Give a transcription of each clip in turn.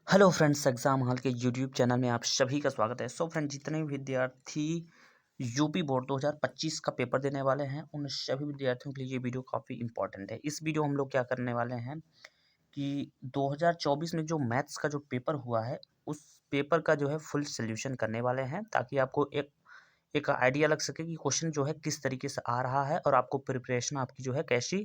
Hello friends, exam hall के YouTube channel में आप सभी का स्वागत है। सो फ्रेंड्स, जितने भी विद्यार्थी यूपी बोर्ड 2025 का पेपर देने वाले हैं उन सभी विद्यार्थियों के लिए ये वीडियो काफ़ी इंपॉर्टेंट है। इस वीडियो हम लोग क्या करने वाले हैं कि 2024 में जो मैथ्स का जो पेपर हुआ है उस पेपर का जो है फुल सोल्यूशन करने वाले हैं, ताकि आपको एक एक आइडिया लग सके कि क्वेश्चन जो है किस तरीके से आ रहा है और आपको प्रिपरेशन आपकी जो है कैसी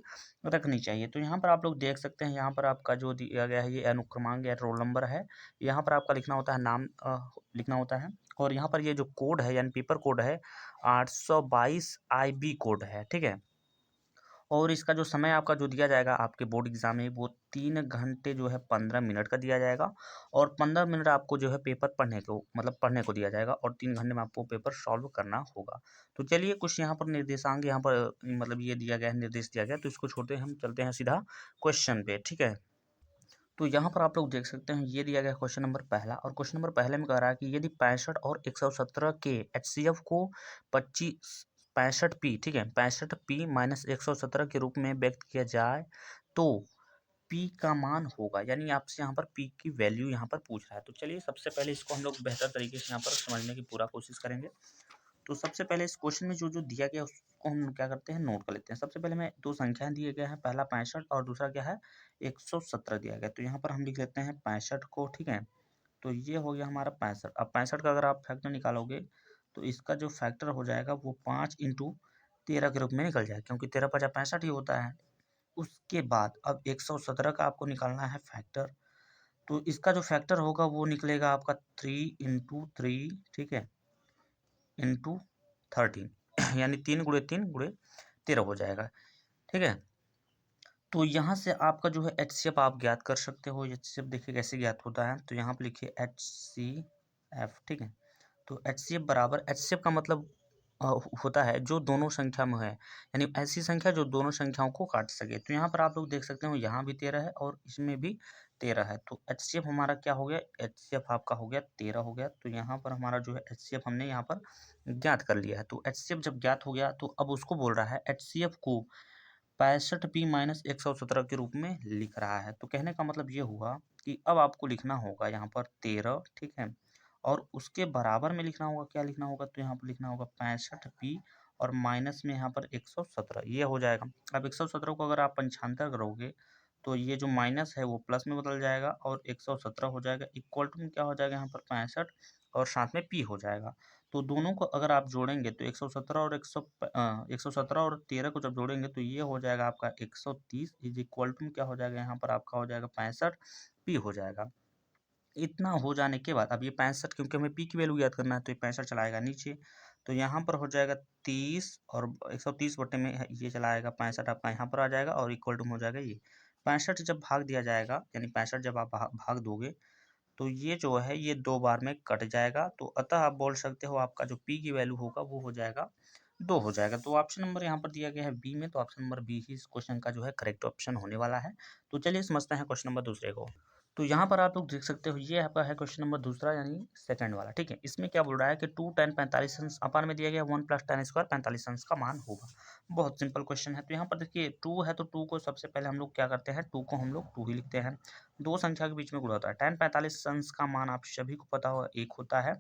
रखनी चाहिए। तो यहाँ पर आप लोग देख सकते हैं, यहाँ पर आपका जो दिया गया है ये अनुक्रमांक या रोल नंबर है। यहाँ पर आपका लिखना होता है नाम, लिखना होता है। और यहाँ पर ये जो कोड है यानी पेपर कोड है 822 IB कोड है, ठीक है। और इसका जो समय आपका जो दिया जाएगा आपके बोर्ड एग्जाम में वो 3 घंटे जो है 15 मिनट का दिया जाएगा। और 15 मिनट आपको जो है पेपर पढ़ने को दिया जाएगा और 3 घंटे में आपको पेपर सॉल्व करना होगा। तो चलिए कुछ यहाँ पर निर्देशांक यहाँ पर ये दिया गया है, निर्देश दिया गया, तो इसको छोड़ते हैं, हम चलते हैं सीधा क्वेश्चन पे, ठीक है। तो यहाँ पर आप लोग देख सकते हैं ये दिया गया क्वेश्चन नंबर पहला, और क्वेश्चन नंबर पहले में कह रहा है कि यदि 65 और 117 के HCF को 65P, ठीक है, 65P माइनस 117 के रूप में व्यक्त किया जाए तो P का मान होगा। यानी आपसे यहाँ पर P की वैल्यू यहाँ पर पूछ रहा है। तो चलिए सबसे पहले इसको हम लोग बेहतर तरीके से यहाँ पर समझने की पूरा कोशिश करेंगे। तो सबसे पहले इस क्वेश्चन में जो जो दिया गया उसको हम क्या करते हैं, नोट कर लेते हैं। सबसे पहले में दो संख्याएं दिए गए हैं, पहला 65 और दूसरा क्या है 117 दिया गया। तो यहाँ पर हम लिख लेते हैं 65 को, ठीक है। तो ये हो गया हमारा 65। अब 65 का अगर आप फैक्टर निकालोगे तो इसका जो फैक्टर हो जाएगा वो 5 × 13 के रूप में निकल जाएगा, क्योंकि 13×5 = 65 ही होता है। उसके बाद अब 117 का आपको निकालना है फैक्टर। तो इसका जो फैक्टर होगा वो निकलेगा आपका 3 × 3, ठीक है, इंटू 13 यानी 3 × 3 × 13 हो जाएगा, ठीक है। तो यहाँ से आपका जो है HCF आप ज्ञात कर सकते हो। HCF देखिए कैसे ज्ञात होता है, तो यहाँ पे लिखिए HCF, ठीक है। तो HCF बराबर, HCF का मतलब होता है जो दोनों संख्या में है, यानी ऐसी संख्या जो दोनों संख्याओं को काट सके। तो यहाँ पर आप लोग देख सकते हो यहाँ भी 13 है और इसमें भी 13 है। तो HCF हमारा क्या हो गया, HCF आपका हो गया 13 हो गया। तो यहाँ पर हमारा जो है HCF हमने यहाँ पर ज्ञात कर लिया है। तो HCF जब ज्ञात हो गया तो अब उसको बोल रहा है HCF को 65P माइनस 117 के रूप में लिख रहा है। तो कहने का मतलब ये हुआ कि अब आपको लिखना होगा यहाँ पर 13, ठीक है, और उसके बराबर में लिखना होगा, क्या लिखना होगा, तो यहाँ पर लिखना होगा 65P और माइनस में यहाँ पर 117, ये हो जाएगा। अब 117 को अगर आप पंचांतर करोगे तो ये जो माइनस है वो प्लस में बदल जाएगा और 117 हो जाएगा। इक्वल टू में क्या हो जाएगा यहाँ पर 65 और साथ में P हो जाएगा। तो दोनों को अगर आप जोड़ेंगे तो 117 और 117 और 13 को जब जोड़ेंगे तो ये हो जाएगा आपका 130 इज इक्वल टू में क्या हो जाएगा यहाँ पर आपका हो जाएगा 65P हो जाएगा। इतना हो जाने के बाद अब ये 65, क्योंकि हमें P की वैल्यू याद करना है तो ये 65 चलाएगा नीचे, तो यहाँ पर हो जाएगा 30 और 130 बटे में ये चलाएगा 65 आपका यहाँ पर आ जाएगा और इक्वल टू में हो जाएगा ये 65। जब भाग दिया जाएगा यानी 65 जब आप भाग दोगे तो ये जो है ये 2 बार में कट जाएगा। तो अतः आप बोल सकते हो आपका जो P की वैल्यू होगा वो हो जाएगा 2 हो जाएगा। तो ऑप्शन नंबर यहाँ पर दिया गया है बी में, तो ऑप्शन नंबर बी ही इस क्वेश्चन का जो है करेक्ट ऑप्शन होने वाला है। तो चलिए समझते हैं क्वेश्चन नंबर दूसरे को। तो यहाँ पर आप लोग देख सकते हो ये आपका है क्वेश्चन नंबर दूसरा यानी सेकंड वाला, ठीक है। इसमें क्या बोल रहा है कि 2 tan 45 अंश अपान में दिया गया 1 + tan² 45 अंश का मान होगा। बहुत सिंपल क्वेश्चन है। तो यहाँ पर देखिए 2 है तो 2 को सबसे पहले हम लोग क्या करते हैं, 2 को हम लोग 2 ही लिखते हैं। दो संख्या के बीच में गुणा होता है। tan 45 अंश का मान आप सभी को पता होगा 1 होता है।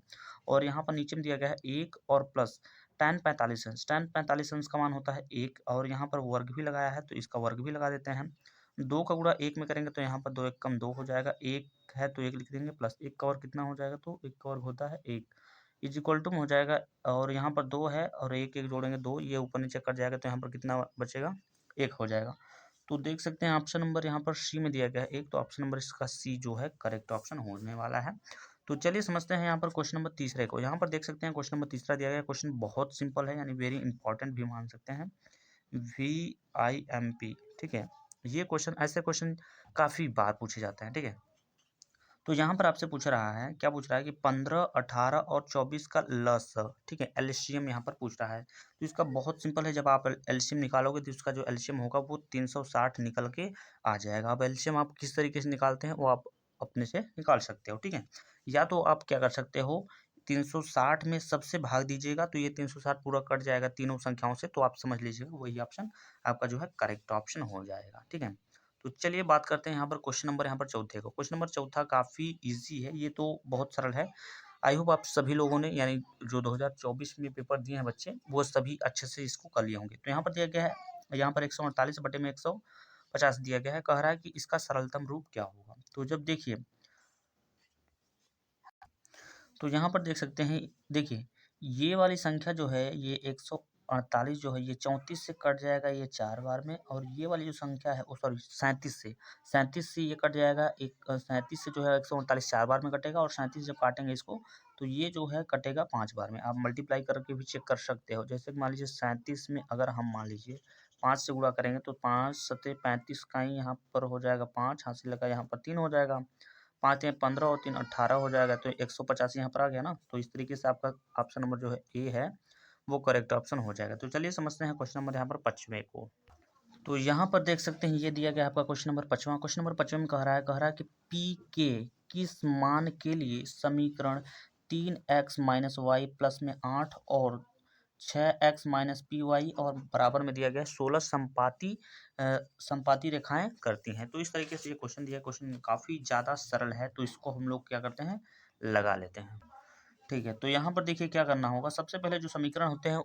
और यहाँ पर नीचे में दिया गया है 1 और प्लस tan 45 अंश, tan 45 अंश का मान होता है 1 और यहाँ पर वर्ग भी लगाया है तो इसका वर्ग भी लगा देते हैं। 2 का गुणा 1 में करेंगे तो यहाँ पर 2 × 1 = 2 हो जाएगा। 1 है तो 1 लिख देंगे प्लस 1 का वर्ग कितना हो जाएगा, तो 1 का वर्ग होता है 1 इज इक्वल टू में हो जाएगा। और यहाँ पर 2 है और 1 1 जोड़ेंगे 2, ये ऊपर नीचे कट जाएगा तो यहाँ पर कितना बचेगा, 1 हो जाएगा। तो देख सकते हैं ऑप्शन नंबर यहाँ पर सी में दिया गया है 1, तो ऑप्शन नंबर इसका सी जो है करेक्ट ऑप्शन होने वाला है। तो चलिए समझते हैं यहाँ पर क्वेश्चन नंबर तीसरे को। यहाँ पर देख सकते हैं क्वेश्चन नंबर तीसरा दिया गया क्वेश्चन बहुत सिंपल है, यानी वेरी इंपॉर्टेंट भी मान सकते हैं, VIMP, ठीक है। ये क्वेश्चन, ऐसे क्वेश्चन काफ़ी बार पूछे जाते हैं, ठीक है। तो यहाँ पर आपसे पूछ रहा है, क्या पूछ रहा है कि 15, 18 और 24 का लस, ठीक है, एलसीएम यहाँ पर पूछ रहा है। तो इसका बहुत सिंपल है, जब आप एलसीएम निकालोगे तो इसका जो एलसीएम होगा वो 360 निकल के आ जाएगा। अब एलसीएम आप किस तरीके से निकालते हैं वो आप अपने से निकाल सकते हो, ठीक है। या तो आप क्या कर सकते हो, 360 में सबसे भाग दीजिएगा तो ये 360 पूरा कट जाएगा तीनों संख्याओं से, तो आप समझ लीजिएगा वही ऑप्शन आपका जो है करेक्ट ऑप्शन हो जाएगा, ठीक है। तो चलिए बात करते हैं यहाँ पर क्वेश्चन नंबर यहाँ पर चौथे को। क्वेश्चन नंबर चौथा काफ़ी इजी है, ये तो बहुत सरल है। आई होप आप सभी लोगों ने यानी जो 2024 में पेपर दिए हैं बच्चे, वो सभी अच्छे से इसको कर लिए होंगे। तो यहाँ पर दिया गया है, यहाँ पर 148 बटे में 150 दिया गया है, कह रहा है कि इसका सरलतम रूप क्या होगा। तो जब देखिए, तो यहाँ पर देख सकते हैं, देखिए ये वाली संख्या जो है ये 148 जो है ये 34 से कट जाएगा ये 4 बार में, और ये वाली जो संख्या है, सॉरी 37 से ये कट जाएगा, एक 37 से जो है 148 4 बार में कटेगा, और 37 जब काटेंगे इसको तो ये जो है कटेगा 5 बार में। आप मल्टीप्लाई करके भी चेक कर सकते हो। जैसे कि मान लीजिए 37 में अगर हम मान लीजिए 5 से गुणा करेंगे तो 5 सत्ते 35 का ही यहाँ पर हो जाएगा 5, हासिल लगा यहाँ पर 3 हो जाएगा, 5 या 15 और 3 18 हो जाएगा, तो 150 यहाँ पर आ गया ना। तो इस तरीके से आपका ऑप्शन नंबर जो है ए है वो करेक्ट ऑप्शन हो जाएगा। तो चलिए समझते हैं क्वेश्चन नंबर यहाँ पर 5वें को। तो यहाँ पर देख सकते हैं ये दिया गया आपका क्वेश्चन नंबर 5वां। क्वेश्चन नंबर 5वें में कह रहा है कि पी के किस मान के लिए समीकरण 3x माइनस वाई प्लस में 8 और 6x माइनस पी वाई और बराबर में दिया गया 16 संपाती रेखाएं करती हैं। तो इस तरीके से ये क्वेश्चन दिया है। क्वेश्चन काफ़ी ज़्यादा सरल है, तो इसको हम लोग क्या करते हैं, लगा लेते हैं। ठीक है, तो यहाँ पर देखिए क्या करना होगा। सबसे पहले जो समीकरण होते हैं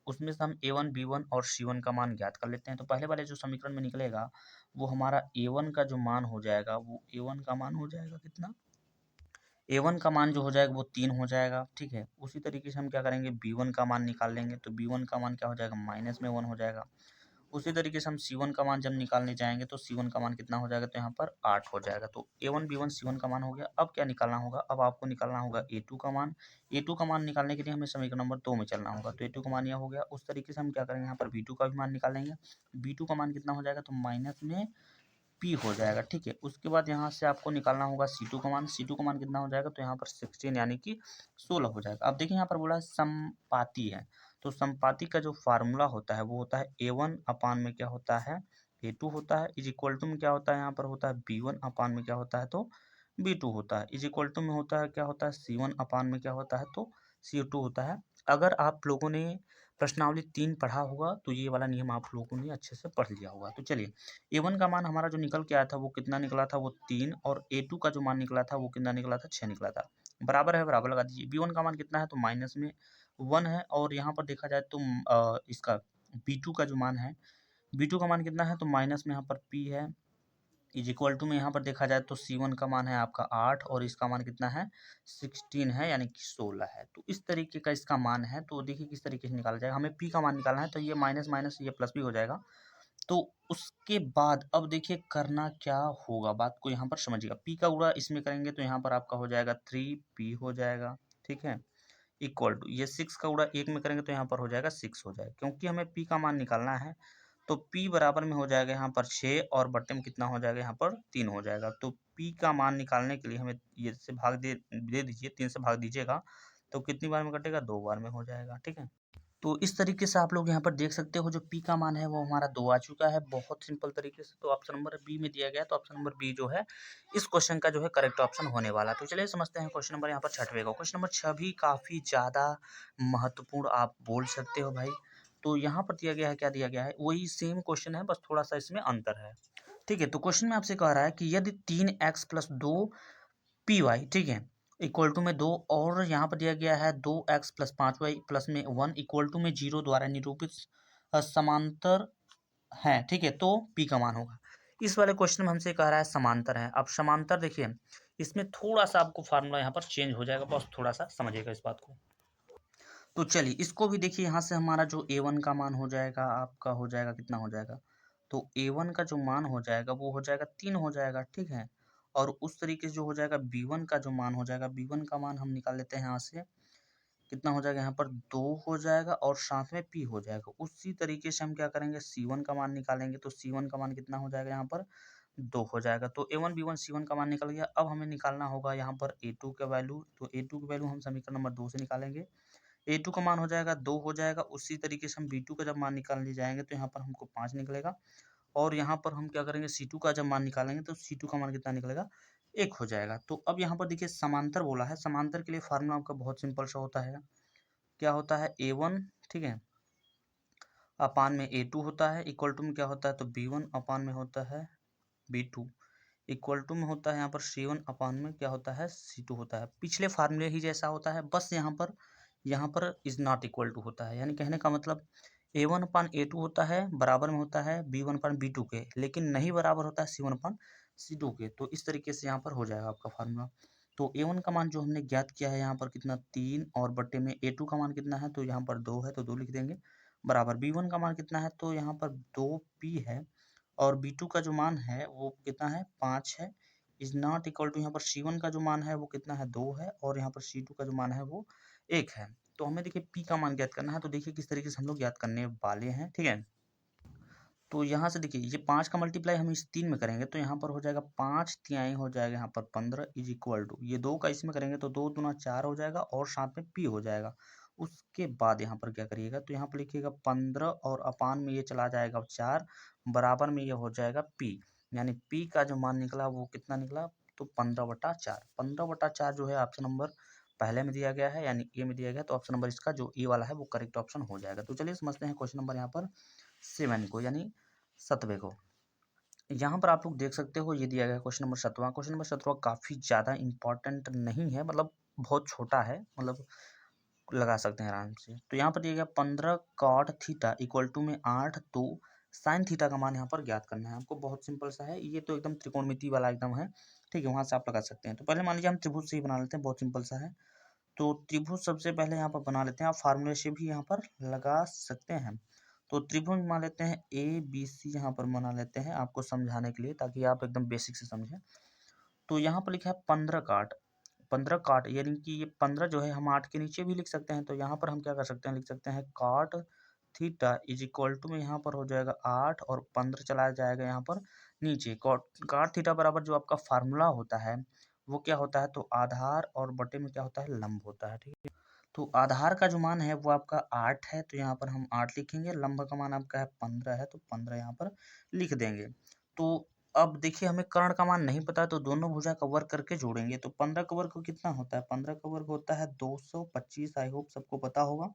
उसमें से हम a1 b1 और c1 का मान ज्ञात कर लेते हैं। तो पहले वाले जो समीकरण में निकलेगा वो हमारा a1 का जो मान हो जाएगा, वो a1 का मान हो जाएगा कितना, a1 का मान जो हो जाएगा वो 3 हो जाएगा। ठीक है, उसी तरीके से हम क्या करेंगे, b1 का मान निकाल लेंगे। तो b1 का मान क्या हो जाएगा, माइनस में 1 हो जाएगा। उसी तरीके से हम C1 का मान जब निकालने जाएंगे तो C1 का मान कितना हो जाएगा, तो यहाँ पर 8 हो जाएगा। तो A1 B1 C1 का मान हो गया। अब क्या निकालना होगा, अब आपको निकालना होगा A2 का मान। A2 का मान निकालने के लिए हमें समीकरण नंबर 2 में चलना होगा। तो A2 का मान यह हो गया। उस तरीके से हम क्या करेंगे, यहाँ पर B2 का भी मान निकालेंगे। B2 का मान कितना हो जाएगा, तो माइनस में P हो जाएगा। ठीक है, उसके बाद यहाँ से आपको निकालना होगा C2 का मान। C2 का मान कितना हो जाएगा, तो यहाँ पर 16 यानी कि 16 हो जाएगा। अब देखिए यहाँ पर बोला है समपाती है, तो समपाती का जो फार्मूला होता है वो होता है A1 अपान में क्या होता है, A2 होता है, इज इक्वल टू में क्या होता है, यहाँ पर होता है B1 अपान में क्या होता है, तो B2 होता है, इज इक्वल टू में होता है क्या होता है, C1 अपान में क्या होता है, तो C2 होता है। अगर आप लोगों ने प्रश्नावली 3 पढ़ा होगा तो ये वाला नियम आप लोगों ने अच्छे से पढ़ लिया होगा। तो चलिए, A1 का मान हमारा जो निकल के आया था वो कितना निकला था, वो 3, और A2 का जो मान निकला था वो कितना निकला था, 6 निकला था। बराबर है, बराबर लगा दीजिए। B1 का मान कितना है, तो माइनस में 1 है, और यहाँ पर देखा जाए तो इसका B2 का जो मान है, B2 का मान कितना है, तो माइनस में यहाँ पर P है, इज इक्वल टू में यहाँ पर देखा जाए तो C1 का मान है आपका 8 और इसका मान कितना है, 16 है, यानी कि 16 है। तो इस तरीके का इसका मान है। तो देखिए किस तरीके से निकाला जाएगा, हमें P का मान निकालना है, तो ये माइनस माइनस ये प्लस भी हो जाएगा। तो उसके बाद अब देखिए करना क्या होगा, बात को यहाँ पर समझिएगा। पी का गुणा इसमें करेंगे तो यहाँ पर आपका हो जाएगा 3p हो जाएगा। ठीक है, इक्वल टू ये 6 का गुणा 1 में करेंगे तो यहाँ पर हो जाएगा 6 हो जाएगा। क्योंकि हमें p का मान निकालना है तो p बराबर में हो जाएगा यहाँ पर 6 और बट्टे में कितना हो जाएगा, यहाँ पर 3 हो जाएगा। तो p का मान निकालने के लिए हमें ये से भाग दे दीजिए, 3 से भाग दीजिएगा तो कितनी बार में कटेगा, 2 बार में हो जाएगा। ठीक है, तो इस तरीके से आप लोग यहाँ पर देख सकते हो जो पी का मान है वो हमारा 2 आ चुका है, बहुत सिंपल तरीके से। तो ऑप्शन नंबर बी में दिया गया है, तो ऑप्शन नंबर बी जो है इस क्वेश्चन का जो है करेक्ट ऑप्शन होने वाला है। तो चलिए समझते हैं क्वेश्चन नंबर यहाँ पर 6वें का। क्वेश्चन नंबर 6 भी काफ़ी ज़्यादा महत्वपूर्ण आप बोल सकते हो भाई। तो यहाँ पर दिया गया है, क्या दिया गया है, वही सेम क्वेश्चन है, बस थोड़ा सा इसमें अंतर है। ठीक है, तो क्वेश्चन में आपसे कह रहा है कि यदि 3x प्लस 2py, ठीक है, इक्वल टू में 2, और यहाँ पर दिया गया है 2x प्लस 5y प्लस में 1 इक्वल टू में 0 द्वारा निरूपित समांतर है। ठीक है, तो p का मान होगा। इस वाले क्वेश्चन में हमसे कह रहा है समांतर है। अब समांतर देखिए इसमें थोड़ा सा आपको फार्मूला यहाँ पर चेंज हो जाएगा, बस थोड़ा सा समझिएगा इस बात को। तो चलिए इसको भी देखिए, यहाँ से हमारा जो a1 का मान हो जाएगा आपका हो जाएगा कितना हो जाएगा, तो a1 का जो मान हो जाएगा वो हो जाएगा 3 हो जाएगा। ठीक है, और उस तरीके से जो हो जाएगा b1 का जो मान हो जाएगा, b1 का मान हम निकाल लेते हैं यहाँ से, कितना हो जाएगा, यहाँ पर 2 हो जाएगा और साथ में p हो जाएगा। उसी तरीके से हम क्या करेंगे, c1 का मान निकालेंगे, तो c1 का मान कितना हो जाएगा, यहाँ पर 2 हो जाएगा। तो a1 b1 c1 का मान निकल गया। अब हमें निकालना होगा यहाँ पर a2 का वैल्यू। तो a2 की वैल्यू हम समीकरण नंबर 2 से निकालेंगे। A2 का मान हो जाएगा 2 हो जाएगा। उसी तरीके से हम B2 का जब मान निकालने जाएंगे तो यहाँ पर हमको 5 निकलेगा, और यहाँ पर हम क्या करेंगे, C2 का जब मान निकालेंगे तो C2 का मान कितना निकलेगा, 1 हो जाएगा। तो अब यहाँ पर देखिए समांतर बोला है, समांतर के लिए फार्मूला आपका बहुत सिंपल सा होता है। क्या होता है, A1, ठीक है, अपान में A2 होता है, इक्वल टू में क्या होता है, तो B1 अपान में होता है B2 इक्वल टू में होता है यहाँ पर C1 अपान में क्या होता है C2 होता है। पिछले फार्मूले ही जैसा होता है, बस यहाँ पर इज नॉट इक्वल टू होता है। यानी कहने का मतलब A1 अपान A2 होता है, बराबर में होता है B1 अपान B2 के, लेकिन नहीं बराबर होता है C1 अपान C2 के। तो इस तरीके से यहाँ पर हो जाएगा आपका फार्मूला। तो A1 का मान जो हमने ज्ञात किया है यहाँ पर कितना 3, और बट्टे में A2 का मान कितना है तो यहाँ पर 2 है, तो 2 लिख देंगे, बराबर B1 का मान कितना है तो यहाँ पर 2P है, और B2 का जो मान है वो कितना है 5 है, इज नॉट इक्वल टू यहाँ पर C1 का जो मान है वो कितना है 2 है, और यहाँ पर C2 का जो मान है वो 1 है। तो हमें देखिए P का मान ज्ञात करना है, तो देखिए किस तरीके से हम लोग ज्ञात करने वाले हैं, ठीक है। तो यहाँ से देखिए ये 5 का मल्टीप्लाई हम इस 3 में करेंगे तो यहाँ पर हो जाएगा 5 तिहाई हो जाएगा यहाँ पर 15 इज इक्वल टू, ये 2 का इसमें करेंगे तो 2 दूना 4 हो जाएगा, और साथ में P हो जाएगा। उसके बाद यहाँ पर क्या करिएगा तो यहाँ पर लिखिएगा 15, और अपान में ये चला जाएगा 4, बराबर में ये हो जाएगा P। यानी P का जो मान निकला वो कितना निकला तो 15/4। 15/4 जो है ऑप्शन नंबर पहले में दिया गया है, यानी ए में दिया गया, तो ऑप्शन नंबर इसका जो ए वाला है वो करेक्ट ऑप्शन हो जाएगा। तो चलिए समझते हैं क्वेश्चन नंबर यहाँ पर 7 को, यानी 7वें को। यहाँ पर आप लोग देख सकते हो ये दिया गया क्वेश्चन नंबर 7वां। क्वेश्चन नंबर 7वां काफ़ी ज़्यादा इंपॉर्टेंट नहीं है, मतलब बहुत छोटा है, मतलब लगा सकते हैं आराम से। तो यहाँ पर दिया गया 15 कॉट थीटा इक्वल टू में 8, तो साइन थीटा का मान यहाँ पर ज्ञात करना है आपको। बहुत सिंपल सा है, ये तो एकदम त्रिकोणमिति वाला एकदम है, ठीक है, वहाँ से आप लगा सकते हैं। तो पहले मान लीजिए हम त्रिभुज से ही बना लेते हैं, बहुत सिंपल सा है। तो त्रिभुज सबसे पहले यहाँ पर बना लेते हैं, आप फार्मूले से भी यहाँ पर लगा सकते हैं। तो त्रिभुज मान लेते हैं ABC, यहाँ पर बना लेते हैं आपको समझाने के लिए, ताकि आप एकदम बेसिक से समझें। तो यहाँ पर लिखा है 15 काट, 15 काट, यानी कि ये 15 जो है हम 8 के नीचे भी लिख सकते हैं। तो यहाँ पर हम क्या कर सकते हैं, लिख सकते हैं काट थीटा इज इक्वल टू में यहाँ पर हो जाएगा 8, और 15 चला जाएगा यहाँ पर नीचे। काट थीटा बराबर जो आपका फार्मूला होता है वो क्या होता है तो आधार और बटे में क्या होता है लंब होता है, ठीक है। तो आधार का जो मान है वो आपका 8 है, तो यहाँ पर हम 8 लिखेंगे। लंब का मान आपका है 15 है, तो 15 यहाँ पर लिख देंगे। तो अब देखिए हमें कर्ण का मान नहीं पता, तो दोनों भुजा का वर्ग करके जोड़ेंगे। तो 15 का वर्ग कितना होता है, 15 का वर्ग होता है 225, आई होप सबको पता होगा।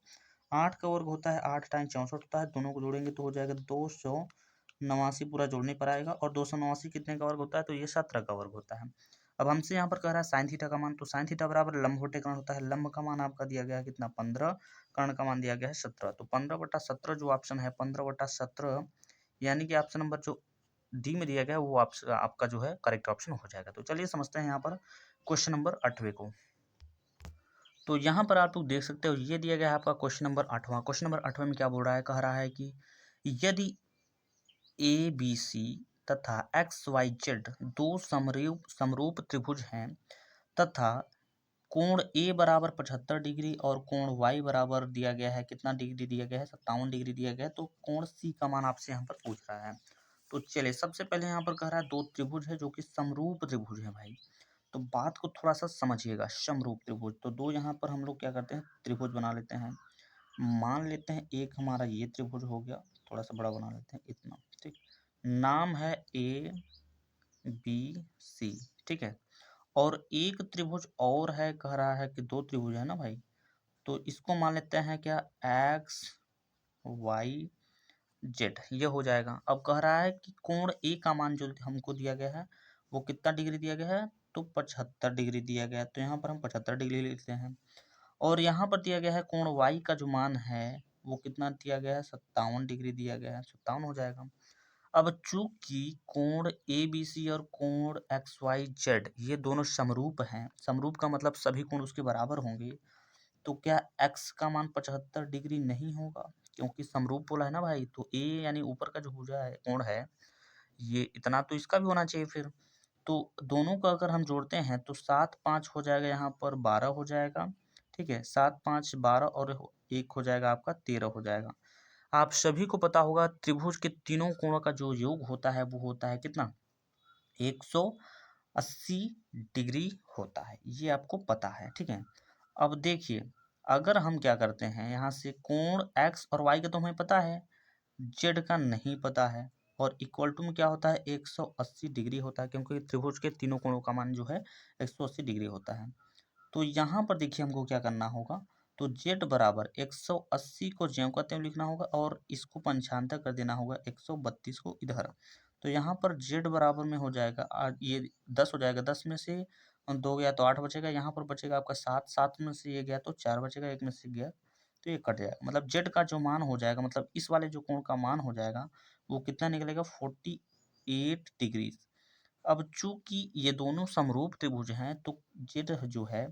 8 का वर्ग होता है 8 टाइम 64 होता है, दोनों को जोड़ेंगे तो हो जाएगा 289, पूरा जोड़ने पर आएगा। और 289 कितने का वर्ग होता है तो ये 17 का वर्ग होता है। अब हमसे यहाँ पर कह रहा है साइन थीटा का मान, तो साइन थीटा बराबर लंब बटे कर्ण होता है। लंब का मान आपका दिया गया है कितना 15, कर्ण का मान दिया गया है 17। तो 15/17 जो ऑप्शन है 15/17, यानी कि ऑप्शन नंबर जो डी में दिया गया है वो आपका जो है करेक्ट ऑप्शन हो जाएगा। तो चलिए समझते हैं यहाँ पर क्वेश्चन नंबर 8वें को। तो यहाँ पर आप लोग देख सकते हो ये दिया गया है आपका क्वेश्चन नंबर 8वां। क्वेश्चन नंबर 8वें में क्या बोल रहा है, कह रहा है कि यदि ABC तथा XYZ दो समरूप त्रिभुज हैं तथा कोण A बराबर 75 डिग्री और कोण Y बराबर दिया गया है, कितना डिग्री दिया गया है 57 डिग्री दिया गया है, तो कोण C का मान आपसे यहाँ पर पूछ रहा है। तो चलिए सबसे पहले यहाँ पर कह रहा है दो त्रिभुज है जो कि समरूप त्रिभुज है भाई। तो बात को थोड़ा सा समझिएगा, समरूप त्रिभुज, तो दो यहाँ पर हम लोग क्या करते हैं त्रिभुज बना लेते हैं। मान लेते हैं एक हमारा ये त्रिभुज हो गया, थोड़ा सा बड़ा बना लेते हैं इतना, ठीक। नाम है ABC, ठीक है। और एक त्रिभुज और है, कह रहा है कि दो त्रिभुज है ना भाई, तो इसको मान लेते हैं क्या XYZ, ये हो जाएगा। अब कह रहा है कि कोण A का मान जो हमको दिया गया है वो कितना डिग्री दिया गया है तो 75 डिग्री दिया गया है, तो यहाँ पर हम 75 डिग्री लिखते हैं। और यहाँ पर दिया गया है कोण Y का जो मान है वो कितना दिया गया है 57 डिग्री दिया गया है, 57 हो जाएगा। अब चूंकि कोण ABC और कोण XYZ ये दोनों समरूप हैं, समरूप का मतलब सभी कोण उसके बराबर होंगे, तो क्या x का मान 75 डिग्री नहीं होगा, क्योंकि समरूप बोला है ना भाई। तो A यानी ऊपर का जो भुजा है कोण है ये इतना, तो इसका भी होना चाहिए फिर। तो दोनों का अगर हम जोड़ते हैं तो 7 5 हो जाएगा, यहाँ पर 12 हो जाएगा, ठीक है। 7 5 12 और 1 हो जाएगा आपका 13 हो जाएगा। आप सभी को पता होगा त्रिभुज के तीनों कोणों का जो योग होता है वो होता है कितना 180 डिग्री होता है, ये आपको पता है, ठीक है। अब देखिए अगर हम क्या करते हैं यहाँ से कोण x और y का तो हमें पता है, z का नहीं पता है, और इक्वल टू में क्या होता है 180 डिग्री होता है, क्योंकि त्रिभुज के तीनों कोणों का मान जो है 180 डिग्री होता है। तो यहाँ पर देखिए हमको क्या करना होगा, तो z बराबर 180 को ज्यों का त्यों लिखना होगा और इसको पंचांतर कर देना होगा 132 को इधर। तो यहाँ पर जेड बराबर में हो जाएगा ये 10 हो जाएगा, 10 में से 2 गया तो 8 बचेगा, यहाँ पर बचेगा आपका 7, 7 में से ये गया तो 4 बचेगा, 1 में से गया तो ये कट जाएगा। मतलब जेड का जो मान हो जाएगा, मतलब इस वाले जो कोण का मान हो जाएगा वो कितना निकलेगा, 48 डिग्री। अब चूंकि ये दोनों समरूप त्रिभुज हैं तो जेड जो है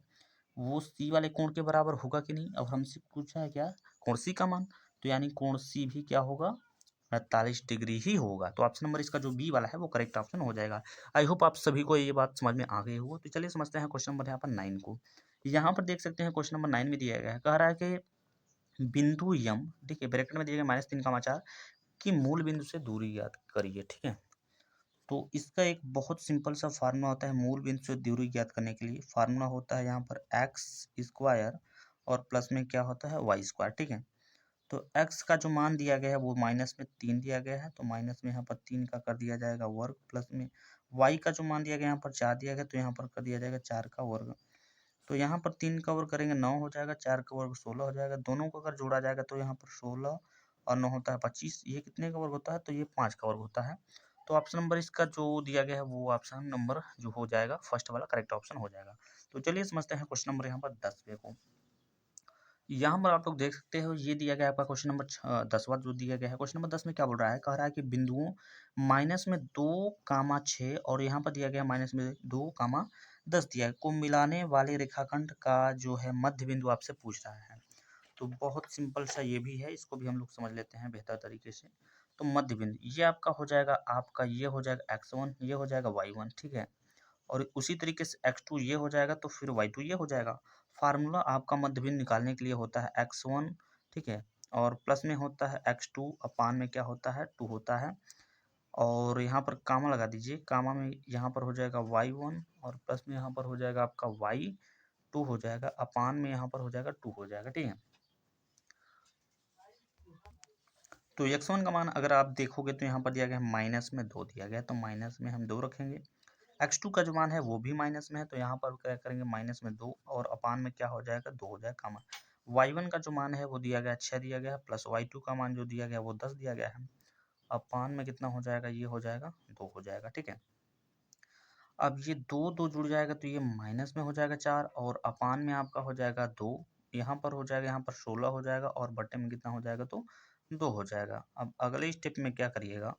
वो सी वाले कोण के बराबर होगा कि नहीं। अब हमसे पूछा है क्या, कोण सी का मान, तो यानी कोण सी भी क्या होगा, 48 डिग्री ही होगा। तो ऑप्शन नंबर इसका जो बी वाला है वो करेक्ट ऑप्शन हो जाएगा। आई होप आप सभी को ये बात समझ में आ गई होगी। तो चलिए समझते हैं क्वेश्चन नंबर यहाँ पर 9 को। यहाँ पर देख सकते हैं क्वेश्चन नंबर 9 में दिया गया है, कह रहा है कि बिंदु यम, ठीक है, ब्रैकेट में दिया गया -3,4 की मूल बिंदु से दूरी ज्ञात करिए, ठीक है। तो इसका एक बहुत सिंपल सा फार्मूला होता है मूल बिंदु से दूरी ज्ञात करने के लिए। फार्मूला होता है यहाँ पर एक्स स्क्वायर और प्लस में क्या होता है वाई स्क्वायर, ठीक है। तो x का जो मान दिया गया है वो -3 दिया गया है, तो माइनस में यहाँ पर 3 का कर दिया जाएगा वर्ग, प्लस में y का जो मान दिया गया यहाँ पर 4 दिया गया तो यहाँ पर कर दिया जाएगा 4 का वर्ग। तो यहाँ पर 3 का वर्ग करेंगे 9 हो जाएगा, 4 का वर्ग 16 हो जाएगा। दोनों को अगर जोड़ा जाएगा तो यहाँ पर 16 और 9 होता है 25। ये कितने का वर्ग होता है, तो ये 5 का वर्ग होता है। तो ऑप्शन नंबर इसका जो दिया गया है वो ऑप्शन नंबर जो हो जाएगा फर्स्ट वाला करेक्ट ऑप्शन हो जाएगा। तो चलिए समझते हैं क्वेश्चन नंबर यहाँ पर 10वें को। यहाँ पर आप लोग देख सकते हो ये दिया गया है आपका क्वेश्चन नंबर 10वां जो दिया गया है। क्वेश्चन नंबर 10 में क्या बोल रहा है, कह रहा है कि बिंदुओं -2, 6 और यहाँ पर दिया गया -2, 10 दिया है को मिलाने वाले रेखाखंड का जो है मध्य बिंदु आपसे पूछ रहा है। तो बहुत सिंपल सा ये भी है, इसको भी हम लोग समझ लेते हैं बेहतर तरीके से। तो मध्य बिंदु ये आपका हो जाएगा, आपका ये हो जाएगा x1, ये हो जाएगा y1, ठीक है। और उसी तरीके से x2 ये हो जाएगा तो फिर y2 ये हो जाएगा। फार्मूला आपका मध्य बिंदु निकालने के लिए होता है x1, ठीक है, और प्लस में होता है x2 अपान में क्या होता है 2 होता है। और यहाँ पर कामा लगा दीजिए, कामा में यहाँ पर हो जाएगा y1 और प्लस में यहाँ पर हो जाएगा आपका y2 हो जाएगा, अपान में यहाँ पर हो जाएगा 2 हो जाएगा, ठीक है। तो x1 का मान अगर आप देखोगे तो यहाँ पर दिया गया है -2 दिया गया है, तो माइनस में हम 2 रखेंगे। x2 का जो मान है वो भी माइनस में है, तो यहाँ पर क्या करेंगे -2 और अपान में क्या हो जाएगा 2 हो जाएगा कामा। y1 का जो मान है वो दिया गया 6 दिया गया है, प्लस y2 का मान जो दिया गया वो 10 दिया गया है। अपान में कितना हो जाएगा, ये हो जाएगा 2 हो जाएगा, ठीक है। अब ये 2 जुड़ जाएगा तो ये माइनस में हो जाएगा 4 और अपान में आपका हो जाएगा 2। यहाँ पर हो जाएगा, यहाँ पर 16 हो जाएगा और बटे में कितना हो जाएगा तो 2 हो जाएगा। अब अगले स्टेप में क्या करिएगा,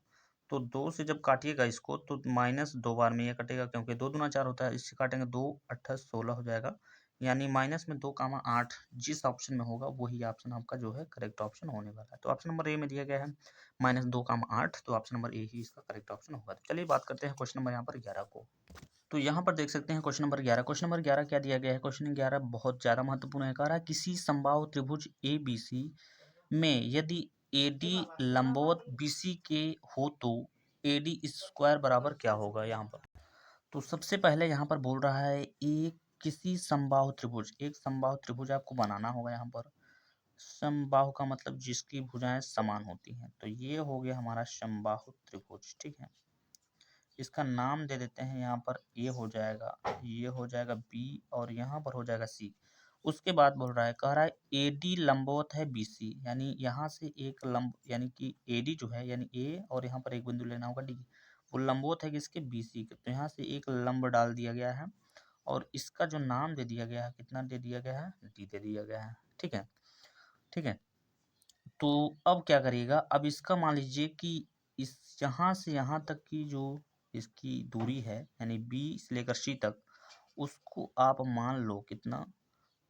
तो 2 से जब काटिएगा इसको तो माइनस 2 बार में ये कटेगा, क्योंकि 2 दूना 4 होता है, इससे काटेंगे 2 8 16 हो जाएगा। यानी माइनस में 2, 8 जिस ऑप्शन में होगा वही ऑप्शन आपका जो है करेक्ट ऑप्शन होने वाला है। तो ऑप्शन नंबर ए में दिया गया है -2, 8, तो ऑप्शन नंबर ए ही इसका करेक्ट ऑप्शन होगा। तो चलिए बात करते हैं क्वेश्चन नंबर यहाँ पर 11 को। तो यहाँ पर देख सकते हैं क्वेश्चन नंबर 11। क्वेश्चन नंबर 11 क्या दिया गया है, क्वेश्चन 11 बहुत ज़्यादा महत्वपूर्ण है। कह रहा है किसी समबाहु त्रिभुज ए बी सी में यदि ए डी लंबवत बी सी के हो तो ए डी स्क्वायर बराबर क्या होगा। यहाँ पर तो सबसे पहले यहाँ पर बोल रहा है एक किसी समबाहु त्रिभुज, एक समबाहु त्रिभुज आपको बनाना होगा। यहाँ पर समबाहु का मतलब जिसकी भुजाएं समान होती हैं, तो ये हो गया हमारा समबाहु त्रिभुज, ठीक है। इसका नाम दे देते हैं, यहाँ पर ए हो जाएगा, ये हो जाएगा बी और यहाँ पर हो जाएगा सी। उसके बाद बोल रहा है, कह रहा है ए डी लंबवत है बी सी, यानी यहाँ से एक लंब यानी कि ए डी जो है यानी ए और यहाँ पर एक बिंदु लेना होगा डी, वो लंबवत है किसके बी सी के, तो यहाँ से एक लंब डाल दिया गया है और इसका जो नाम दे दिया गया है कितना दे दिया गया है डी दे दिया गया है, ठीक है। ठीक है, तो अब क्या करिएगा, अब इसका मान लीजिए कि इस यहाँ से यहाँ तक की जो इसकी दूरी है यानी बी से लेकर सी तक, उसको आप मान लो कितना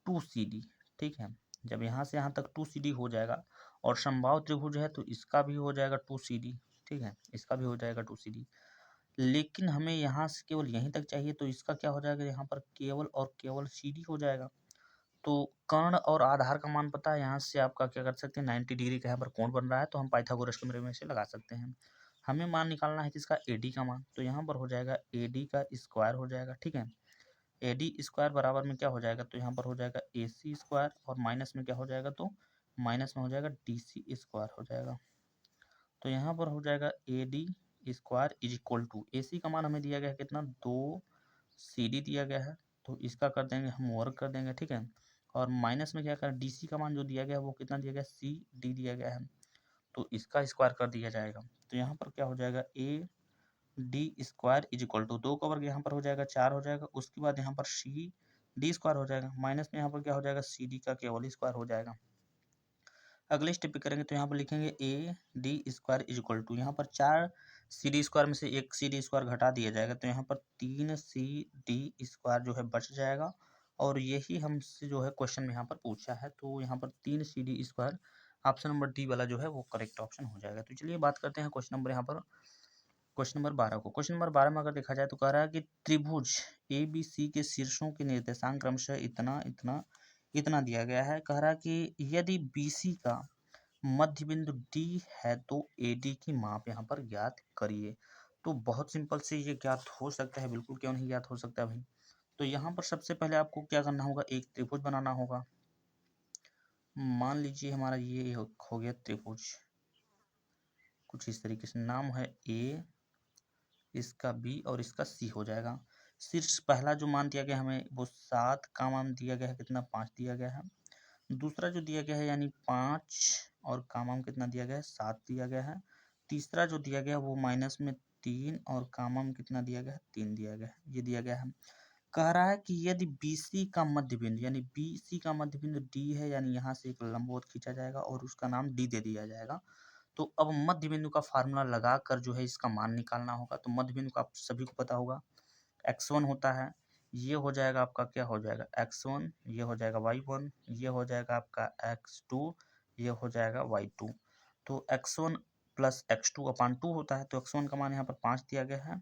2 CD, ठीक है। जब यहाँ से यहाँ तक 2 CD हो जाएगा और समबाहु त्रिभुज है तो इसका भी हो जाएगा 2 CD, ठीक है, इसका भी हो जाएगा 2 CD। लेकिन हमें यहाँ से केवल यहीं तक चाहिए, तो इसका क्या हो जाएगा, यहाँ पर केवल और केवल CD हो जाएगा। तो कर्ण और आधार का मान पता है, यहाँ से आपका क्या कर सकते हैं 90 डिग्री का यहाँ पर कोण बन रहा है, तो हम पाइथागोरस के मेथड में से लगा सकते हैं। हमें मान निकालना है किसका, AD का मान, तो यहाँ पर हो जाएगा AD का स्क्वायर हो जाएगा, ठीक है। AD स्क्वायर बराबर में क्या हो जाएगा, तो यहाँ पर हो जाएगा AC स्क्वायर और माइनस में क्या हो जाएगा, तो माइनस में हो जाएगा DC स्क्वायर हो जाएगा। तो यहाँ पर हो जाएगा AD square is equal to AC का मान हमें दिया गया है कितना 2 CD दिया गया है, तो इसका कर देंगे हम वर्क कर देंगे, ठीक है। और माइनस में क्या करें, DC का मान जो दिया गया है वो कितना दिया गया CD दिया गया है, तो इसका स्क्वायर कर दिया जाएगा। तो यहाँ पर क्या हो जाएगा A D square is equal to 2 का वर्ग यहाँ पर हो जाएगा 4 हो जाएगा। उसके बाद यहाँ पर सी डी स्क्वायर हो जाएगा, माइनस में यहाँ पर क्या हो जाएगा सी डी का केवल स्क्वायर हो जाएगा। अगले स्टेप पे करेंगे तो यहाँ पर लिखेंगे A D square is equal to, यहाँ पर 4 सी डी स्क्वायर में से एक सी डी स्क्वायर घटा दिया जाएगा तो यहाँ पर 3 सी डी स्क्वायर जो है बच जाएगा। और यही हमसे जो है क्वेश्चन में यहाँ पर पूछा है, तो यहाँ पर 3 C D square option number D वाला जो है वो करेक्ट ऑप्शन हो जाएगा। तो चलिए बात करते हैं क्वेश्चन नंबर यहाँ पर क्वेश्चन नंबर 12 को। क्वेश्चन नंबर 12 में अगर देखा जाए तो कह रहा है कि त्रिभुज ए बी सी के शीर्षों के निर्देशांक क्रमशः इतना इतना इतना दिया गया है। कह रहा है कि यदि बी सी का मध्य बिंदु डी है तो ए डी की माप यहाँ पर ज्ञात करिए। तो बहुत सिंपल से ये ज्ञात हो सकता है, बिल्कुल क्यों नहीं ज्ञात हो सकता भाई। तो यहाँ पर सबसे पहले आपको क्या करना होगा, एक त्रिभुज बनाना होगा। मान लीजिए हमारा ये हो गया त्रिभुज, कुछ इस तरीके से नाम है ए, इसका बी और इसका सी हो जाएगा। शीर्ष पहला जो मान दिया गया हमें वो 7 का मान दिया गया है, कितना 5 दिया गया है। दूसरा जो दिया गया है यानी 5 और कामाम कितना दिया गया है 7 दिया गया है। तीसरा जो दिया गया है वो माइनस में 3 और कामाम कितना दिया गया है 3 दिया गया है, ये दिया गया है। कह रहा है कि यदि BC का मध्य बिंदु यानी BC का मध्य बिंदु D है, यानी यहाँ से एक लंबवत खींचा जाएगा और उसका नाम D दे दिया जाएगा। तो अब मध्य बिंदु का फार्मूला लगाकर जो है इसका मान निकालना होगा। तो मध्य बिंदु का आप सभी को पता होगा x1 होता है, ये हो जाएगा आपका क्या हो जाएगा x1, ये हो जाएगा y1, ये हो जाएगा आपका x2, ये हो जाएगा y2। तो x1 प्लस x2 अपान 2 होता है। तो x1 का मान यहाँ पर 5 दिया गया है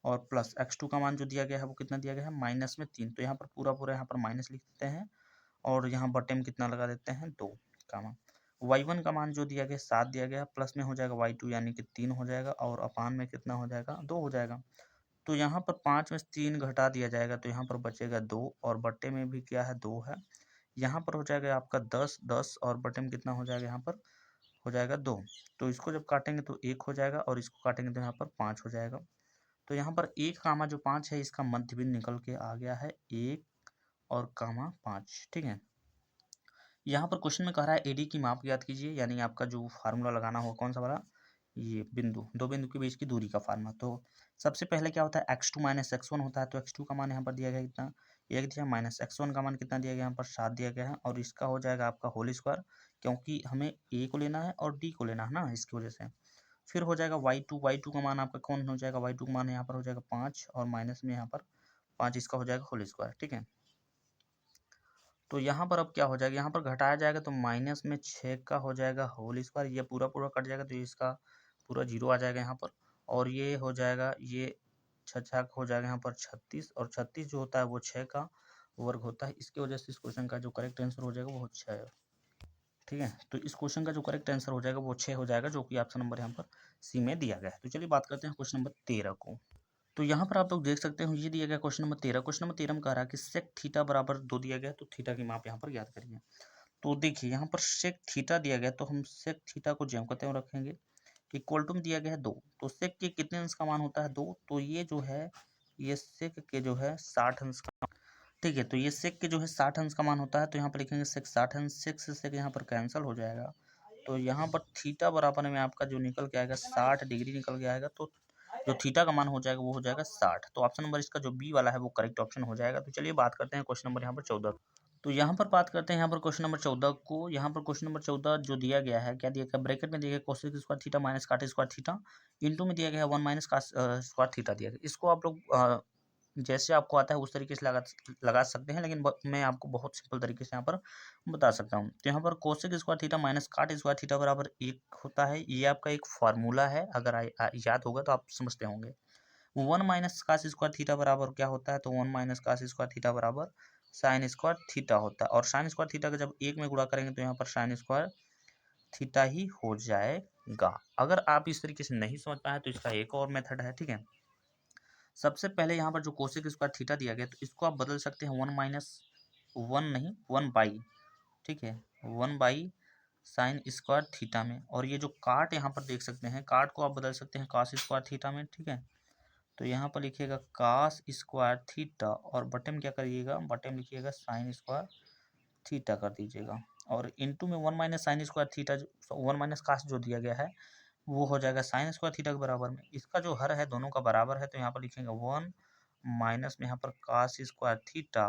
और प्लस x2 का मान जो दिया गया है वो कितना दिया गया है माइनस में 3। तो यहाँ पर पूरा पूरा यहाँ पर माइनस लिख देते हैं और यहाँ बटे में कितना लगा देते हैं 2 का मान। y1 का मान जो दिया गया 7 दिया गया, प्लस में हो जाएगा y2 यानी कि 3 हो जाएगा और अपान में कितना हो जाएगा 2 हो जाएगा। तो यहाँ पर 5 में से 3 घटा दिया जाएगा तो यहाँ पर बचेगा 2 और बट्टे में भी क्या है 2 है। यहाँ पर हो जाएगा आपका 10 10 और बट्टे में कितना हो जाएगा यहाँ पर हो जाएगा 2। तो इसको जब काटेंगे तो 1 हो जाएगा और इसको काटेंगे तो यहाँ पर 5 हो जाएगा। तो यहाँ पर 1 कामा जो 5 है इसका मध्य बिंदु निकल के आ गया है 1 और कामा 5। ठीक है, यहाँ पर क्वेश्चन में कह रहा है एडी की माप ज्ञात कीजिए, यानी आपका जो फार्मूला लगाना होगा कौन सा वाला, ये बिंदु, दो बिंदु के बीच की दूरी का फार्मूला। तो सबसे पहले क्या होता है x2 माइनस x1 होता है। तो x2 का मान यहाँ पर दिया गया कितना 1 दिया, माइनस x1 का मान कितना दिया गया यहाँ पर 7 दिया गया है और इसका हो जाएगा आपका होल स्क्वायर, क्योंकि हमें a को लेना है और d को लेना है ना, इसकी वजह से। फिर हो जाएगा y2 का मान आपका कौन हो जाएगा, y2 का मान यहाँ पर हो जाएगा 5 और माइनस में यहाँ पर 5, इसका हो जाएगा होल स्क्वायर। ठीक है, तो यहाँ पर अब क्या हो जाएगा, यहाँ पर घटाया जाएगा तो माइनस में 6 का हो जाएगा होल स्क्वायर, ये पूरा पूरा कट जाएगा तो इसका पूरा 0 आ जाएगा यहाँ पर। और ये हो जाएगा, ये 6 हो जाएगा यहाँ पर 36 और 36 जो होता है वो 6 का वर्ग होता है। इसकी वजह से इस क्वेश्चन का जो करेक्ट आंसर हो जाएगा वो 6 है। ठीक है, तो इस क्वेश्चन का जो करेक्ट आंसर हो जाएगा वो 6 हो जाएगा, जो कि ऑप्शन नंबर यहाँ पर सी में दिया गया है। तो चलिए बात करते हैं क्वेश्चन नंबर 13 को। तो यहाँ पर आप लोग देख सकते हो ये दिया गया क्वेश्चन नंबर 13। क्वेश्चन नंबर 13 में कह रहा है कि सेक थीटा बराबर 2 दिया गया, तो थीटा की माप यहाँ पर ज्ञात करिए। तो देखिए यहाँ पर सेक थीटा दिया गया तो हम सेक थीटा को ज्यों कहते हुए रखेंगे। इक्वल टू में दिया गया है 2, तो सेक के कितने अंश का मान होता है 2, तो ये जो है ये सेक के जो है 60 अंश का। ठीक है, तो ये सेक के जो है 60 अंश का मान होता है। तो यहाँ पर लिखेंगे सेक 60 अंश, सेक से सेक यहाँ पर कैंसिल हो जाएगा। तो यहाँ पर थीटा बराबर में आपका जो निकल के आएगा 60 डिग्री निकल के आएगा। तो जो थीटा का मान हो जाएगा वो हो जाएगा 60। तो ऑप्शन नंबर इसका जो बी वाला है वो करेक्ट ऑप्शन हो जाएगा। तो चलिए बात करते हैं क्वेश्चन नंबर यहाँ पर 14। तो यहाँ पर बात करते हैं यहाँ पर क्वेश्चन नंबर 14 को। यहाँ पर क्वेश्चन नंबर 14 जो दिया गया है, क्या दिया गया, ब्रैकेट में दिया गया कोसेक स्क्वायर थीटा माइनस काट स्क्वायर थीटा, इनटू में दिया गया है 1 माइनस काट स्क्वायर थीटा दिया गया। इसको आप लोग जैसे आपको आता है उस तरीके से लगा सकते हैं, लेकिन मैं आपको बहुत सिंपल तरीके से यहाँ पर बता सकता हूँ। तो यहाँ पर कोसेक स्क्वायर थीटा माइनस काट स्क्वायर थीटा बराबर 1 होता है। ये आपका एक फार्मूला है, अगर याद होगा तो आप समझते होंगे। 1 माइनस कास स्क्वायर थीटा बराबर क्या होता है, तो 1 माइनस कास स्क्वायर थीटा बराबर साइन स्क्वायर थीटा होता है। और साइन स्क्वायर थीटा का जब 1 में गुणा करेंगे तो यहाँ पर साइन स्क्वायर थीटा ही हो जाएगा। अगर आप इस तरीके से नहीं समझ पाए तो इसका एक और मेथड है। ठीक है, सबसे पहले यहाँ पर जो कोसेक स्क्वायर थीटा दिया गया तो इसको आप बदल सकते हैं 1 माइनस 1 नहीं 1 बाई, ठीक है 1 बाई साइन स्क्वायर थीटा में। और ये जो काट यहाँ पर देख सकते हैं, काट को आप बदल सकते हैं कास स्क्वायर थीटा में। ठीक है, तो यहाँ पर लिखिएगा कास स्क्वायर थीटा और बटे में क्या करिएगा, बटे में लिखिएगा साइन स्क्वायर थीटा कर दीजिएगा। और इनटू में 1 minus sine square theta 1 minus cos जो दिया गया है वो हो जाएगा साइन स्क्वायर थीटा के बराबर में। इसका जो हर है दोनों का बराबर है, तो यहाँ पर लिखेंगे 1 माइनस में यहाँ पर कास स्क्वायर थीटा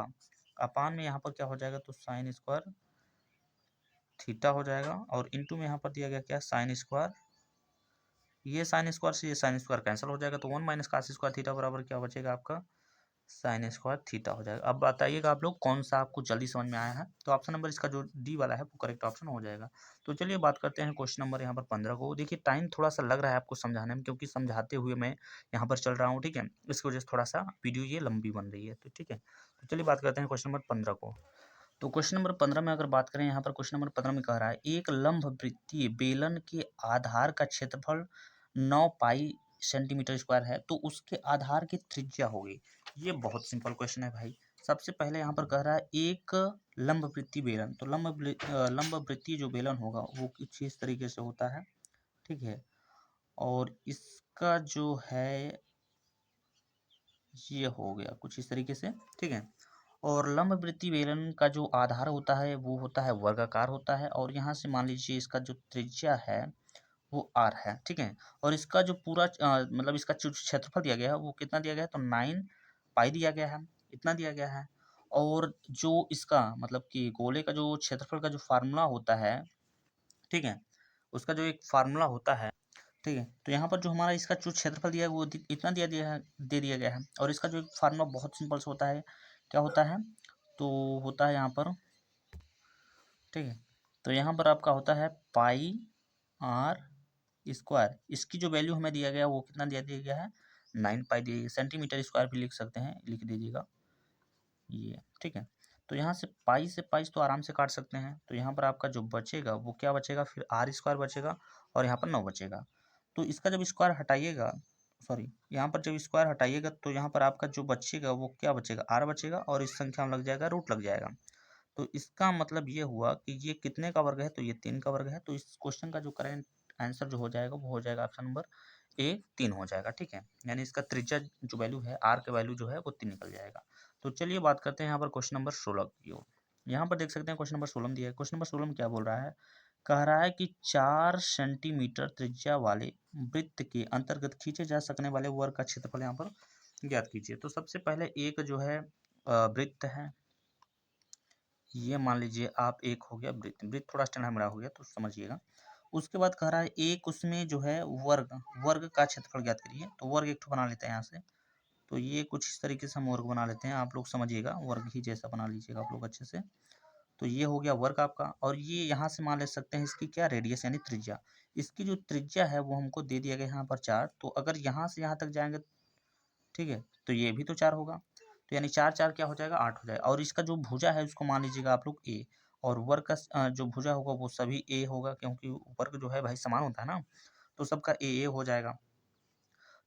अपान में यहाँ पर क्या हो जाएगा, तो साइन स्क्वायर थीटा हो जाएगा, और इंटू में यहाँ पर दिया गया क्या, साइन स्क्वायर, ये साइन स्क्वायर से ये साइन स्क्वायर कैंसिल हो जाएगा, तो 1 माइनस कास स्क्वायर थीटा बराबर क्या बचेगा आपका, साइन स्क्वायर थीटा हो जाएगा। अब बताइएगा आप लोग कौन सा आपको जल्दी समझ में आया है, तो ऑप्शन नंबर इसका जो डी वाला है वो करेक्ट ऑप्शन हो जाएगा। तो चलिए बात करते हैं क्वेश्चन नंबर यहाँ पर 15 को। देखिए टाइम थोड़ा सा लग रहा है आपको समझाने में, क्योंकि समझाते हुए मैं यहाँ पर चल रहा हूँ, ठीक है, इसकी वजह से थोड़ा सा वीडियो ये लंबी बन रही है, तो ठीक है। तो चलिए बात करते हैं क्वेश्चन नंबर 15 को। तो क्वेश्चन नंबर 15 में अगर बात करें, यहाँ पर क्वेश्चन नंबर 15 में कह रहा है एक लंब वृत्तीय बेलन के आधार का क्षेत्रफल 9 पाई सेंटीमीटर स्क्वायर है, तो उसके आधार की त्रिज्या होगी। ये बहुत सिंपल क्वेश्चन है भाई। सबसे पहले यहाँ पर कह रहा है एक लंब वृत्तीय बेलन, तो लंब वृत्तीय जो बेलन होगा वो कुछ इस तरीके से होता है, ठीक है, और इसका जो है ये हो गया कुछ इस तरीके से, ठीक है। और लंब वृत्तीय बेलन का जो आधार होता है वो होता है वर्गाकार होता है, और यहाँ से मान लीजिए इसका जो त्रिज्या है वो r है, ठीक है। और इसका जो पूरा मतलब इसका जो क्षेत्रफल दिया गया है वो कितना दिया गया है, तो 9 पाई दिया गया है, इतना दिया गया है। और जो इसका मतलब कि गोले का जो क्षेत्रफल का जो फार्मूला होता है, ठीक है, उसका जो एक फार्मूला होता है, ठीक है, तो यहाँ पर जो हमारा इसका जो क्षेत्रफल दिया है वो इतना दे दिया गया है। और इसका जो एक फार्मूला बहुत सिंपल से होता है, क्या होता है, तो होता है यहाँ पर, ठीक है, तो यहाँ पर आपका होता है पाई आर स्क्वायर। इसकी जो वैल्यू हमें दिया गया वो कितना दिया गया है, 9 पाई दिया गया, सेंटीमीटर स्क्वायर भी लिख सकते हैं, लिख दीजिएगा ये, ठीक है। तो यहाँ से पाई तो आराम से काट सकते हैं, तो यहाँ पर आपका जो बचेगा वो क्या बचेगा, फिर आर स्क्वायर बचेगा, और यहाँ पर 9 बचेगा। तो इसका जब स्क्वायर हटाइएगा, सॉरी, यहाँ पर जब स्क्वायर हटाइएगा तो यहाँ पर आपका जो बचेगा वो क्या बचेगा, आर बचेगा, और इस संख्या में लग जाएगा रूट लग जाएगा। तो इसका मतलब ये हुआ कि ये कितने का वर्ग है, तो ये 3 का वर्ग है। तो इस क्वेश्चन का जो करेंट आंसर जो हो जाएगा वो हो जाएगा ऑप्शन नंबर ए 3 हो जाएगा, ठीक है। यानी इसका त्रिज्या जो वैल्यू है, आर का वैल्यू जो है वो 3 निकल जाएगा। तो चलिए बात करते हैं यहाँ पर क्वेश्चन नंबर 16 की ओर। यहाँ पर देख सकते हैं क्वेश्चन नंबर 16 में दिया है। क्वेश्चन नंबर 16 में क्या बोल रहा है, कह रहा है कि 4 सेंटीमीटर त्रिज्या वाले वृत्त के अंतर्गत खींचे जा सकने वाले वर्ग का क्षेत्रफल यहाँ पर ज्ञात कीजिए। तो सबसे पहले एक जो है वृत्त है, ये मान लीजिए आप, एक हो गया वृत्त, वृत्त थोड़ा टेढ़ा-मेढ़ा हो गया तो समझिएगा। उसके बाद कह रहा है एक उसमें जो है वर्ग का क्षेत्रफल ज्ञात करिए। तो वर्ग एक ठो बना लेते हैं यहाँ से। तो ये कुछ इस तरीके से हम वर्ग बना लेते हैं, आप लोग समझिएगा, वर्ग ही जैसा बना लीजिएगा आप लोग अच्छे से। तो ये हो गया वर्ग आपका, और ये यहाँ से मान ले सकते हैं इसकी क्या, रेडियस यानी त्रिज्या। इसकी जो त्रिज्या है वो हमको दे दिया गया यहाँ पर 4, तो अगर यहाँ से यहाँ तक जाएंगे, ठीक है, तो ये भी तो 4 होगा। तो यानी 4 4 क्या हो जाएगा, 8 हो जाएगा। और इसका जो भुजा है उसको मान लीजिएगा आप लोग ए, और वर्ग का जो भुजा होगा वो सभी ए होगा, क्योंकि वर्ग जो है भाई समान होता है ना, तो सबका ए हो जाएगा।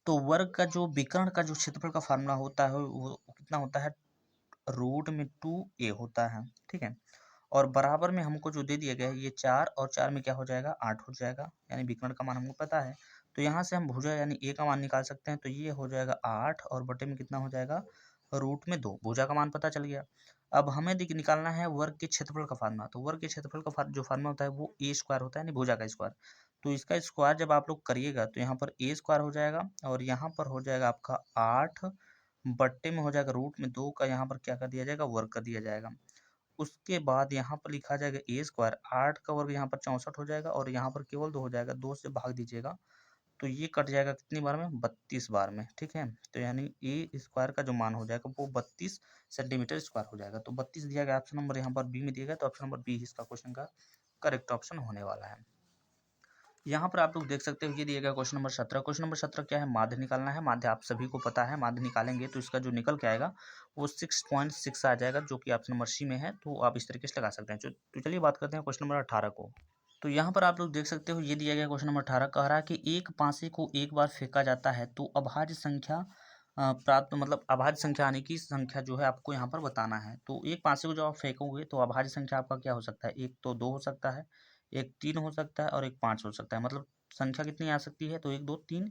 तो वर्ग का जो विकर्ण का जो क्षेत्रफल का फार्मूला होता है वो कितना होता है, रूट में 2a होता है, ठीक है। और बराबर में हमको जो दे दिया गया है ये 4, और 4 में क्या हो जाएगा, 8 हो जाएगा, यानी विकर्ण का मान हमको पता है। तो यहाँ से हम भुजा यानी ए का मान निकाल सकते हैं, तो ये हो जाएगा 8, और बटे में कितना हो जाएगा, रूट में 2। भुजा का मान पता चल गया। अब हमें निकालना है वर्ग के क्षेत्रफल का फार्मूला। तो वर्ग के क्षेत्रफल का जो फार्मूला होता है वो ए स्क्वायर होता है, यानी भुजा का स्क्वायर। तो इसका स्क्वायर जब आप लोग करिएगा तो यहाँ पर ए स्क्वायर हो जाएगा, और यहाँ पर हो जाएगा आपका 8 बट्टे में हो जाएगा रूट में 2 का, यहाँ पर क्या कर दिया जाएगा, वर्ग कर दिया जाएगा। उसके बाद यहाँ पर लिखा जाएगा ए स्क्वायर, 8 का वर्ग यहाँ पर 64 हो जाएगा, और यहाँ पर केवल 2 हो जाएगा, 2 से भाग दीजिएगा तो ये कट जाएगा कितनी बार में, 32 बार में, ठीक है। तो यानी ए स्क्वायर का जो मान हो जाएगा वो 32 सेंटीमीटर स्क्वायर हो जाएगा। तो 32 दिया गया, ऑप्शन नंबर यहाँ पर बी में दिया गया, तो ऑप्शन नंबर बी इसका क्वेश्चन का करेक्ट ऑप्शन होने वाला है। यहाँ पर आप लोग देख सकते हो ये दिया गया क्वेश्चन नंबर 17। क्वेश्चन नंबर 17 क्या है, माध्य निकालना है। माध्य आप सभी को पता है, माध्य निकालेंगे तो इसका जो निकल के आएगा वो 6.6 आ जाएगा, जो कि ऑप्शन नंबर सी में है। तो आप इस तरीके से लगा सकते हैं। तो चलिए बात करते हैं क्वेश्चन नंबर 18 को। तो यहाँ पर आप लोग देख सकते हो ये दिया गया क्वेश्चन नंबर 18 कह रहा है कि एक पासे को एक बार फेंका जाता है तो अभाज्य संख्या प्राप्त, मतलब अभाज्य संख्या आने की संख्या जो है आपको यहाँ पर बताना है। तो एक पासे को जब आप फेंकोगे तो अभाज्य संख्या आपका क्या हो सकता है, एक तो 2 हो सकता है, एक 3 हो सकता है, और एक 5 हो सकता है। मतलब संख्या कितनी आ सकती है, तो 1 2 3।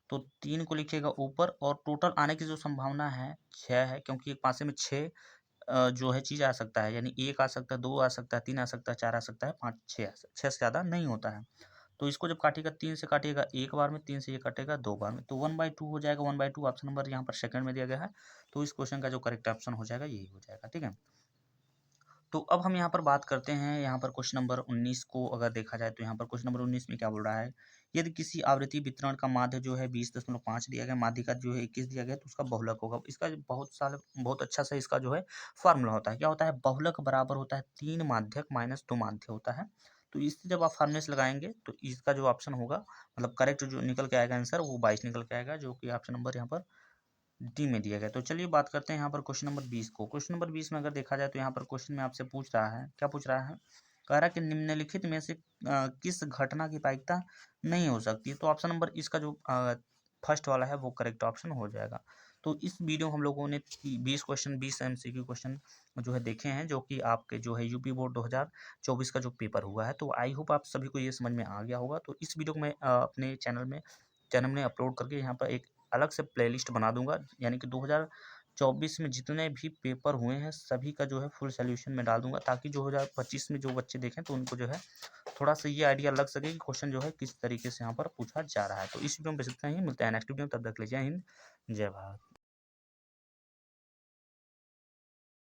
तो 3 को लिखिएगा ऊपर, और टोटल आने की जो संभावना है 6 है, क्योंकि एक पासे में 6 जो है चीज़ आ सकता है, यानी 1 आ सकता है, 2 आ सकता है, 3 आ सकता है, 4 आ सकता है, 5 6 6 से ज़्यादा नहीं होता है। तो इसको जब काटिएगा 3 से काटिएगा एक बार में, 3 से ये कटेगा 2 बार में, तो 1/2 हो जाएगा। 1/2 ऑप्शन नंबर यहाँ पर सेकंड में दिया गया है, तो इस क्वेश्चन का जो करेक्ट ऑप्शन हो जाएगा यही हो जाएगा। ठीक है, तो अब हम यहाँ पर बात करते हैं, यहाँ पर क्वेश्चन नंबर 19 को अगर देखा जाए तो यहाँ पर क्वेश्चन नंबर 19 में क्या बोल रहा है, यदि किसी आवृत्ति वितरण का माध्य जो है 20.5 दिया गया, माध्यिका जो है 21 दिया गया, तो उसका बहुलक होगा। इसका बहुत अच्छा सा इसका जो है फार्मूला होता है, क्या होता है, बहुलक बराबर होता है 3 माध्यक माइनस 2 माध्य होता है। तो इससे जब आप फार्मूले से लगाएंगे तो इसका जो ऑप्शन होगा, मतलब करेक्ट जो निकल के आएगा आंसर, वो 22 निकल के आएगा, जो कि ऑप्शन नंबर यहाँ पर डी में दिया गया। तो चलिए बात करते हैं यहाँ पर क्वेश्चन नंबर 20 को। क्वेश्चन नंबर 20 में अगर देखा जाए तो यहाँ पर क्वेश्चन में आपसे पूछ रहा है, क्या पूछ रहा है, कह रहा है कि निम्नलिखित में से किस घटना की प्रायिकता नहीं हो सकती। तो ऑप्शन नंबर इसका जो फर्स्ट वाला है वो करेक्ट ऑप्शन हो जाएगा। तो इस वीडियो हम लोगों ने 20 क्वेश्चन, 20 MCQ क्वेश्चन जो है देखे हैं, जो कि आपके जो है यूपी बोर्ड 2024 का जो पेपर हुआ है। तो आई होप आप सभी को ये समझ में आ गया होगा। तो इस वीडियो को मैं अपने चैनल में अपलोड करके यहाँ पर एक अलग से प्लेलिस्ट बना दूंगा, यानी कि 2024 में जितने भी पेपर हुए हैं सभी का जो है फुल सोल्यूशन में डाल दूंगा, ताकि 2025 में जो बच्चे देखें तो उनको जो है थोड़ा सा ये आइडिया लग सके कि क्वेश्चन जो है किस तरीके से यहाँ पर पूछा जा रहा है। तो इस वीडियो में बस इतना ही, मिलता है नेक्स्ट वीडियो में, तब तक के लिए जय हिंद, जय भारत।